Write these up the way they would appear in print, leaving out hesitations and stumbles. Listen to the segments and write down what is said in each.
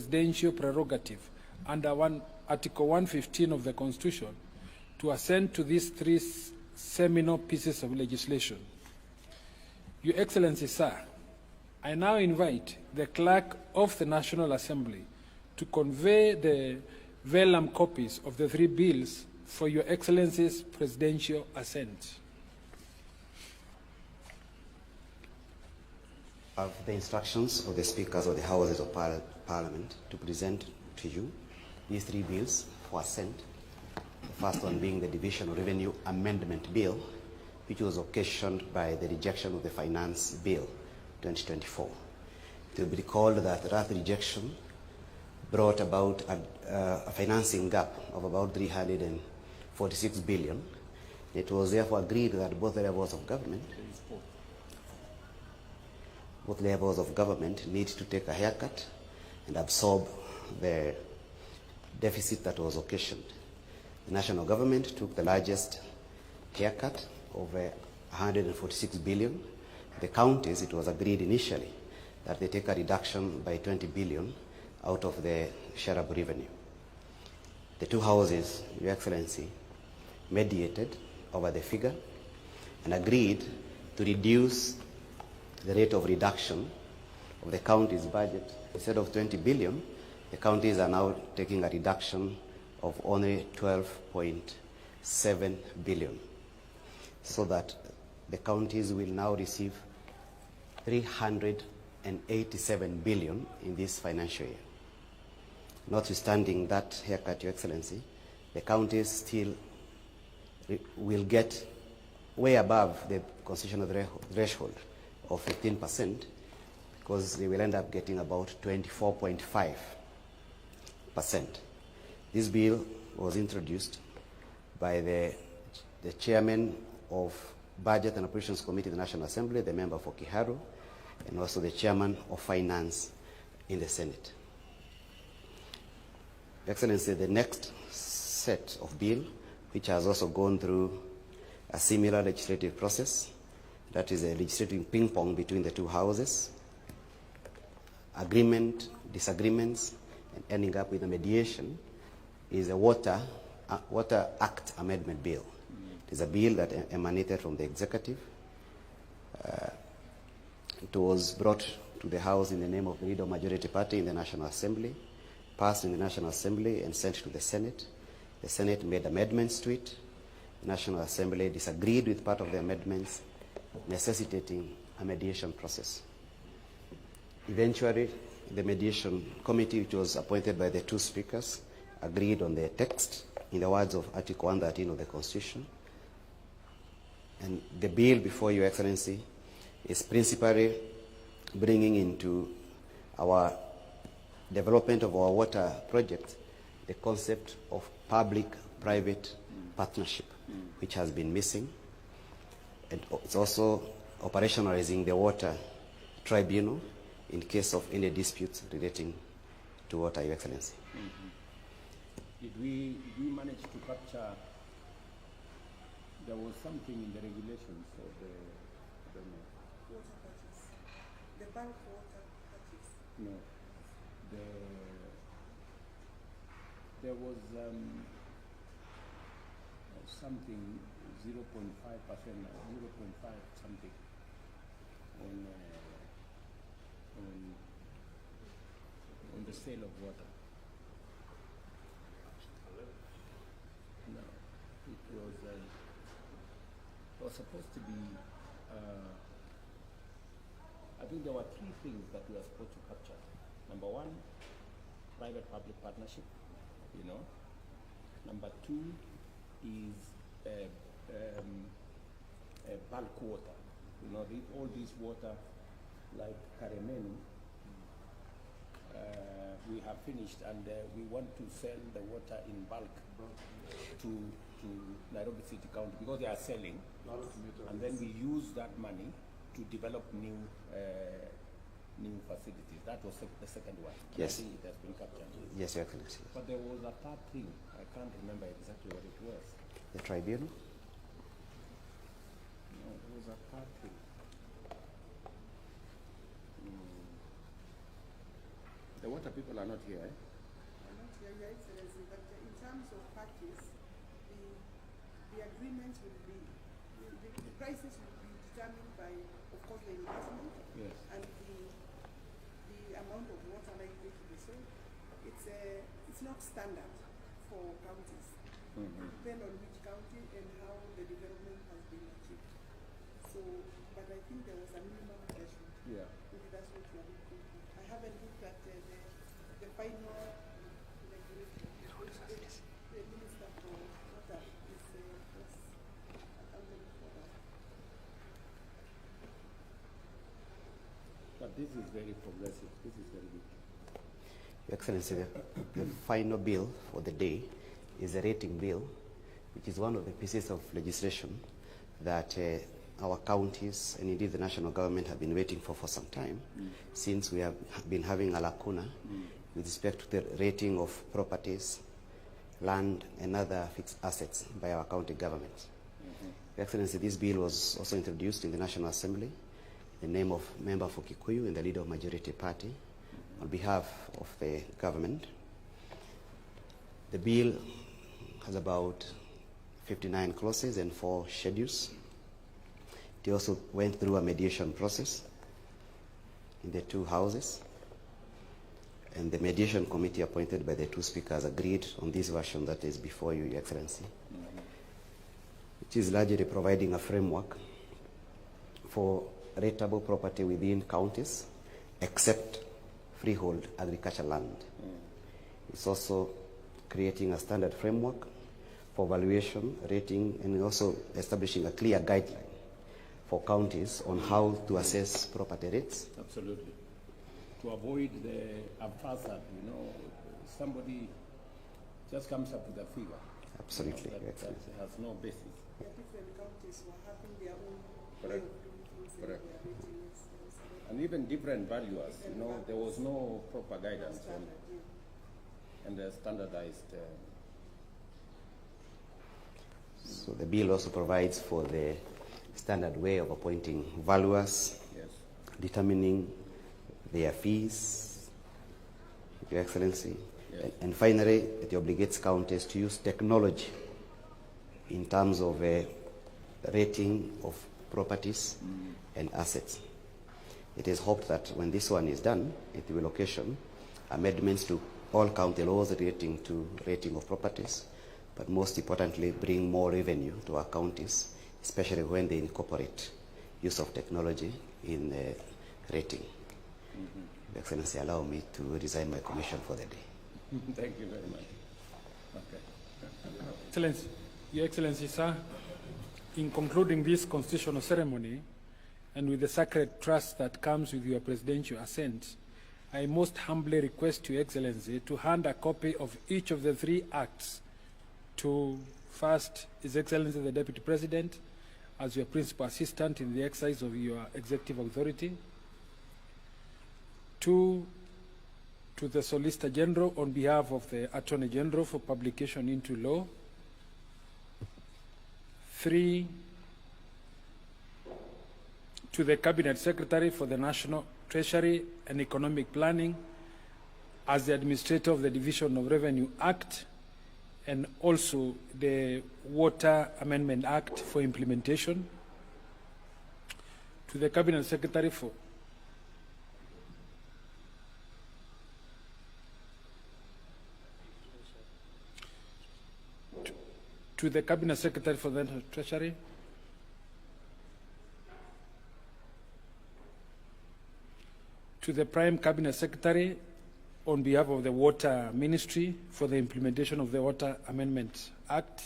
presidential prerogative under Article 115 of the Constitution to assent to these three seminal pieces of legislation. Your Excellency, sir, I now invite the Clerk of the National Assembly to convey the vellum copies of the three bills for Your Excellency's presidential assent. Of the instructions of the Speakers of the Houses of Parliament to present to you these three bills for assent. The first one being the Division of Revenue Amendment Bill, which was occasioned by the rejection of the Finance Bill 2024. It will be recalled that that rejection brought about a financing gap of about 346 billion. It was therefore agreed that both levels of government need to take a haircut and absorb the deficit that was occasioned. The national government took the largest haircut of 146 billion. The counties, it was agreed initially that they take a reduction by 20 billion out of the shareable revenue. The two houses, Your Excellency, mediated over the figure and agreed to reduce the rate of reduction of the county's budget. Instead of 20 billion, the counties are now taking a reduction of only 12.7 billion, so that the counties will now receive 387 billion in this financial year. Notwithstanding that haircut, Your Excellency, the counties still will get way above the constitutional threshold of 15%, because they will end up getting about 24.5%. This bill was introduced by the chairman of Budget and Operations Committee in the National Assembly, the member for Kiharu, and also the chairman of Finance in the Senate. Excellency, the next set of bill, which has also gone through a similar legislative process, that is a legislative ping-pong between the two houses, agreement, disagreements, and ending up with a mediation, is a Water Act Amendment Bill. It is a bill that emanated from the executive. It was brought to the House in the name of the Leader of Majority Party in the National Assembly, passed in the National Assembly and sent to the Senate. The Senate made amendments to it. The National Assembly disagreed with part of the amendments, necessitating a mediation process. Eventually, the mediation committee, which was appointed by the two speakers, agreed on the text in the words of Article 113 of the Constitution. And the bill before Your Excellency is principally bringing into our development of our water project the concept of public-private partnership, which has been missing. And it's also operationalizing the water tribunal in case of any disputes relating to water, Your Excellency. Did we manage to capture? There was something in the regulations of the water purchase, the bulk water purchase. No, there was something 0.5%, 0.5 something on the sale of water. No, it was supposed to be. I think there were three things that we were supposed to capture. Number one, private-public partnership. Number two is bulk water. All this water, like Karemenu, we have finished, and we want to sell the water in bulk to Nairobi City County, because they are selling, and then we use that money to develop new facilities. That was the second one. Yes. I think it has been captured. Yes, Your Excellency. But there was a third thing. I can't remember exactly what it was. The tribunal? No, there was a third thing. The water people are not here, eh? Not here, Your Excellency, but in terms of purchase, the agreement will be, the prices will be determined by, of course, the investment Yes. and the amount of water likely to be sold. It's not standard for counties. Depend on which county and how the development has been achieved. So, but I think there was a minimum threshold. Yeah. Maybe that's what you are looking for. I haven't looked at the final regulation. The Minister for Water is accountable for that. But this is very progressive. This is very good. Your Excellency, the final bill for the day is a rating bill, which is one of the pieces of legislation that our counties and indeed the national government have been waiting for some time, since we have been having a lacuna with respect to the rating of properties, land, and other fixed assets by our county governments. Your Excellency, this bill was also introduced in the National Assembly in the name of Member for Kikuyu and the Leader of Majority Party on behalf of the government. The bill has about 59 clauses and 4 schedules. It also went through a mediation process in the 2 houses, and the mediation committee appointed by the 2 speakers agreed on this version that is before you, Your Excellency, which is largely providing a framework for rateable property within counties except freehold agricultural land. It's also creating a standard framework for valuation, rating, and also establishing a clear guideline for counties on how to assess property rates. Absolutely. To avoid the haphazard, somebody just comes up with a figure. Absolutely. That has no basis. Yeah, different counties were having their own Correct. way of doing things in Correct. their ratings. And even different valuers, there was no proper guidance and standardized. So the bill also provides for the standard way of appointing valuers, Yes. determining their fees, Your Excellency. Yes. And finally, it obligates counties to use technology in terms of rating of properties and assets. It is hoped that when this one is done, it will occasion amendments to all county laws relating to rating of properties, but most importantly, bring more revenue to our counties, especially when they incorporate use of technology in rating. Your Excellency, allow me to resign my commission for the day. Thank you very much. Okay. Excellency, Your Excellency, sir, in concluding this constitutional ceremony, and with the sacred trust that comes with your presidential assent, I most humbly request Your Excellency to hand a copy of each of the 3 acts to, first, His Excellency the Deputy President, as your principal assistant in the exercise of your executive authority. 2, to the Solicitor General on behalf of the Attorney General for publication into law. 3, to the Cabinet Secretary for the National Treasury and Economic Planning as the Administrator of the Division of Revenue Act, and also the Water Amendment Act for implementation. To the Cabinet Secretary for to the Cabinet Secretary for the Treasury. To the Prime Cabinet Secretary on behalf of the Water Ministry for the implementation of the Water Amendment Act.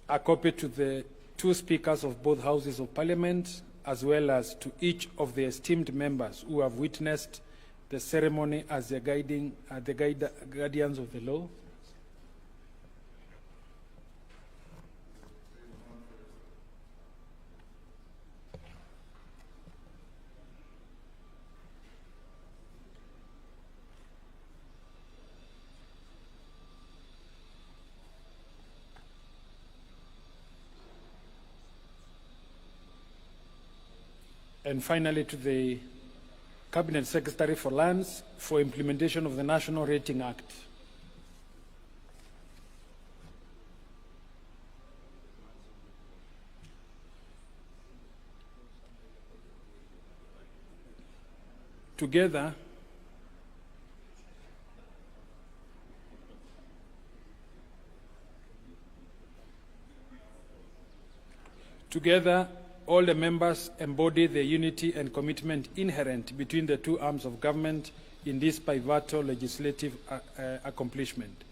A copy to the 2 speakers of both houses of Parliament, as well as to each of the esteemed members who have witnessed the ceremony as the guardians of the law. And finally, to the Cabinet Secretary for Lands for implementation of the National Rating Act. Together, all the members embody the unity and commitment inherent between the two arms of government in this pivotal legislative accomplishment.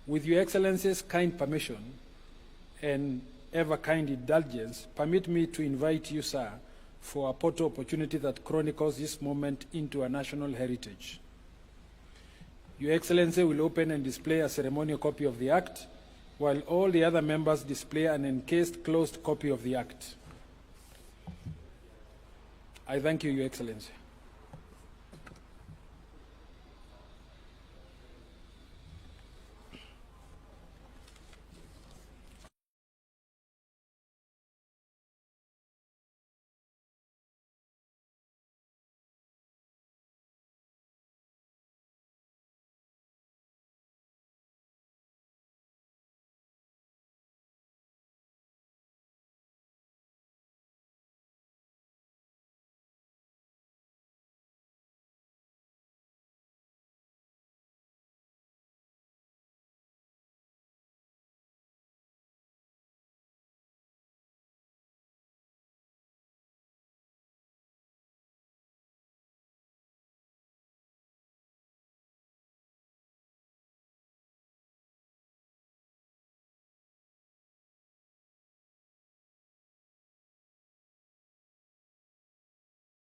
With Your Excellency's kind permission and ever-kind indulgence, permit me to invite you, sir, for a photo opportunity that chronicles this moment into a national heritage. Your Excellency will open and display a ceremonial copy of the Act, while all the other members display an encased closed copy of the Act. I thank you, Your Excellency.